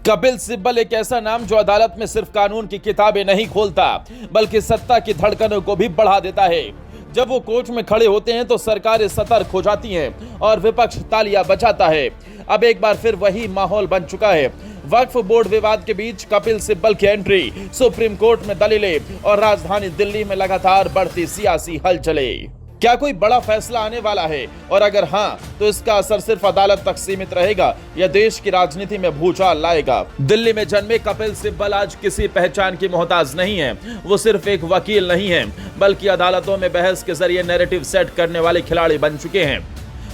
कपिल सिब्बल एक ऐसा नाम जो अदालत में सिर्फ कानून की किताबें नहीं खोलता बल्कि सत्ता की धड़कनों को भी बढ़ा देता है। जब वो कोर्ट में खड़े होते हैं तो सरकारें सतर्क हो जाती हैं और विपक्ष तालियां बजाता है। अब एक बार फिर वही माहौल बन चुका है। वक्फ बोर्ड विवाद के बीच कपिल सिब्बल की एंट्री, सुप्रीम कोर्ट में दलीलें और राजधानी दिल्ली में लगातार बढ़ती सियासी हलचलें। क्या कोई बड़ा फैसला आने वाला है? और अगर हाँ, तो इसका असर सिर्फ अदालत तक सीमित रहेगा या देश की राजनीति में भूचाल लाएगा? दिल्ली में जन्मे कपिल सिब्बल आज किसी पहचान की मोहताज नहीं है। वो सिर्फ एक वकील नहीं है, बल्कि अदालतों में बहस के जरिए नैरेटिव सेट करने वाले खिलाड़ी बन चुके हैं।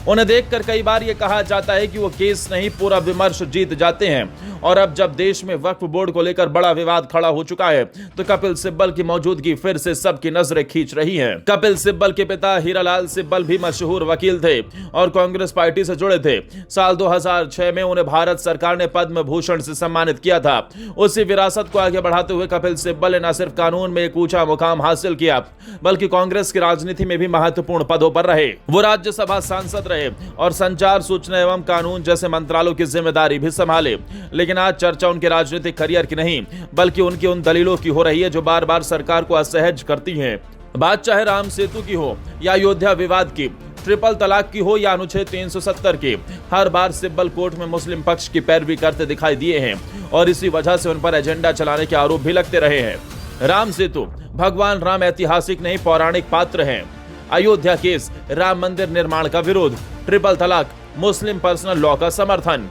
उन्हें देखकर कई बार ये कहा जाता है कि वो केस नहीं, पूरा विमर्श जीत जाते हैं। और अब जब देश में वक्फ बोर्ड को लेकर बड़ा विवाद खड़ा हो चुका है, तो कपिल सिब्बल की मौजूदगी फिर से सबकी नजरें खींच रही है। कपिल सिब्बल के पिता हीरालाल सिब्बल भी मशहूर वकील थे और कांग्रेस पार्टी से जुड़े थे। साल 2006 में उन्हें भारत सरकार ने पद्म भूषण से सम्मानित किया था। उसी विरासत को आगे बढ़ाते हुए कपिल सिब्बल ने न सिर्फ कानून में एक ऊंचा मुकाम हासिल किया, बल्कि कांग्रेस की राजनीति में भी महत्वपूर्ण पदों पर रहे। वो राज्यसभा सांसद और संचार, सूचना एवं कानून जैसे मंत्रालयों की जिम्मेदारी भी संभाले। लेकिन आज चर्चा उनके राजनीतिक करियर की नहीं, बल्कि उनकी उन दलीलों की हो रही है जो बार बार सरकार को असहज करती हैं। बात चाहे राम सेतु की हो या अयोध्या विवाद की, ट्रिपल तलाक की हो या अनुच्छेद 370 की, हर बार सिब्बल कोर्ट में मुस्लिम पक्ष की पैरवी करते दिखाई दिए हैं और इसी वजह से उन पर एजेंडा चलाने के आरोप भी लगते रहे हैं। राम सेतु, भगवान राम ऐतिहासिक नहीं पौराणिक पात्र हैं। अयोध्या केस, राम मंदिर निर्माण का विरोध। ट्रिपल तलाक, मुस्लिम पर्सनल लॉ का समर्थन।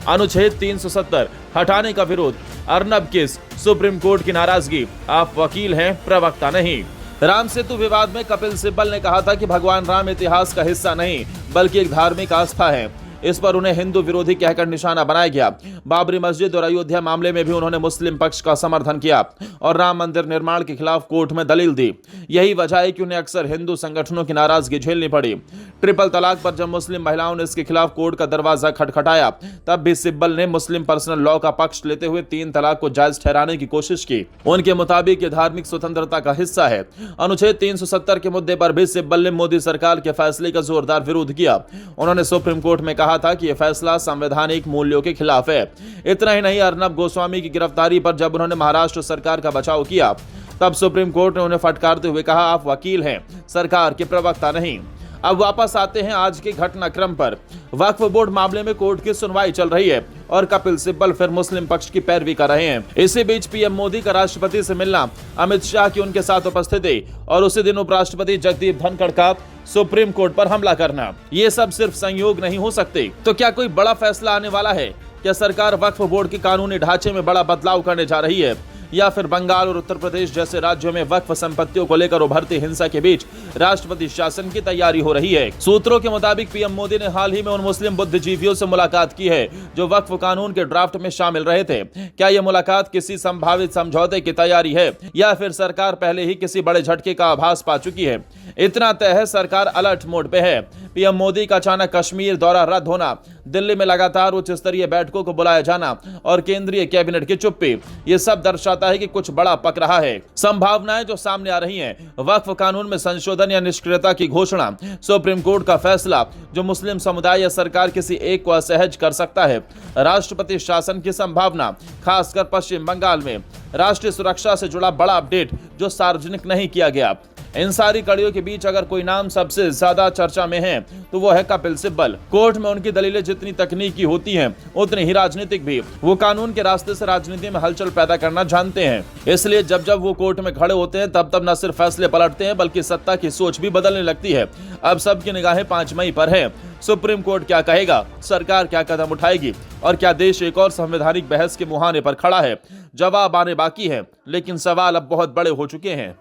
अनुच्छेद 370 हटाने का विरोध। अर्नब केस, सुप्रीम कोर्ट की नाराजगी। आप वकील हैं, प्रवक्ता नहीं। राम सेतु विवाद में कपिल सिब्बल ने कहा था कि भगवान राम इतिहास का हिस्सा नहीं, बल्कि एक धार्मिक आस्था है। इस पर उन्हें हिंदू विरोधी कहकर निशाना बनाया गया। बाबरी मस्जिद और अयोध्या मामले में भी उन्होंने मुस्लिम पक्ष का समर्थन किया और राम मंदिर निर्माण के खिलाफ कोर्ट में दलील दी। यही वजह है कि उन्हें अक्सर हिंदू संगठनों की नाराजगी झेलनी पड़ी। ट्रिपल तलाक पर जब मुस्लिम महिलाओं ने इसके खिलाफ कोर्ट का दरवाजा खटखटाया, तब भी सिब्बल ने मुस्लिम पर्सनल लॉ का पक्ष लेते हुए 3 तलाक को जायज ठहराने की कोशिश की। उनके मुताबिक ये धार्मिक स्वतंत्रता का हिस्सा है। अनुच्छेद 370 के मुद्दे पर भी सिब्बल ने मोदी सरकार के फैसले का जोरदार विरोध किया। उन्होंने सुप्रीम कोर्ट में कहा था कि यह फैसला संवैधानिक मूल्यों के खिलाफ है। इतना ही नहीं, अर्नब गोस्वामी की गिरफ्तारी पर जब उन्होंने महाराष्ट्र सरकार का बचाव किया, तब सुप्रीम कोर्ट ने उन्हें फटकारते हुए कहा, आप वकील हैं, सरकार के प्रवक्ता नहीं। अब वापस आते हैं आज के घटनाक्रम पर। वक्फ बोर्ड मामले में कोर्ट की सुनवाई चल रही है और कपिल सिब्बल फिर मुस्लिम पक्ष की पैरवी कर रहे हैं। इसी बीच पीएम मोदी का राष्ट्रपति से मिलना, अमित शाह की उनके साथ उपस्थिति और उसी दिन उपराष्ट्रपति जगदीप धनखड़ का सुप्रीम कोर्ट पर हमला करना, ये सब सिर्फ संयोग नहीं हो सकते। तो क्या कोई बड़ा फैसला आने वाला है? क्या सरकार वक्फ बोर्ड के कानूनी ढांचे में बड़ा बदलाव करने जा रही है, या फिर बंगाल और उत्तर प्रदेश जैसे राज्यों में वक्फ संपत्तियों को लेकर उभरती हिंसा के बीच राष्ट्रपति शासन की तैयारी हो रही है? सूत्रों के मुताबिक पीएम मोदी ने हाल ही में उन मुस्लिम बुद्धिजीवियों से मुलाकात की है जो वक्फ कानून के ड्राफ्ट में शामिल रहे थे। क्या यह मुलाकात किसी संभावित समझौते की तैयारी है, या फिर सरकार पहले ही किसी बड़े झटके का आभास पा चुकी है? इतना तय है, सरकार अलर्ट मोड पे है। पीएम मोदी का अचानक कश्मीर दौरा रद्द होना, दिल्ली में लगातार उच्च स्तरीय बैठकों को बुलाया जाना और केंद्रीय कैबिनेट की चुप्पी, ये सब दर्शाता है कि कुछ बड़ा पक रहा है। संभावनाएं जो सामने आ रही हैं, वक्फ कानून में संशोधन या निष्क्रियता की घोषणा, सुप्रीम कोर्ट का फैसला जो मुस्लिम समुदाय या सरकार किसी एक को असहज कर सकता है, राष्ट्रपति शासन की संभावना, खासकर पश्चिम बंगाल में, राष्ट्रीय सुरक्षा से जुड़ा बड़ा अपडेट जो सार्वजनिक नहीं किया गया। इन सारी कड़ियों के बीच अगर कोई नाम सबसे ज्यादा चर्चा में है, तो वो है कपिल सिब्बल। कोर्ट में उनकी दलीलें जितनी तकनीकी होती हैं, उतनी ही राजनीतिक भी। वो कानून के रास्ते से राजनीति में हलचल पैदा करना जानते हैं। इसलिए जब जब वो कोर्ट में खड़े होते हैं, तब तब न सिर्फ फैसले पलटते हैं, बल्कि सत्ता की सोच भी बदलने लगती है। अब सबकी निगाहें 5 मई पर है। सुप्रीम कोर्ट क्या कहेगा, सरकार क्या कदम उठाएगी, और क्या देश एक और संवैधानिक बहस के मुहाने पर खड़ा है? जवाब आने बाकी है, लेकिन सवाल अब बहुत बड़े हो चुके हैं।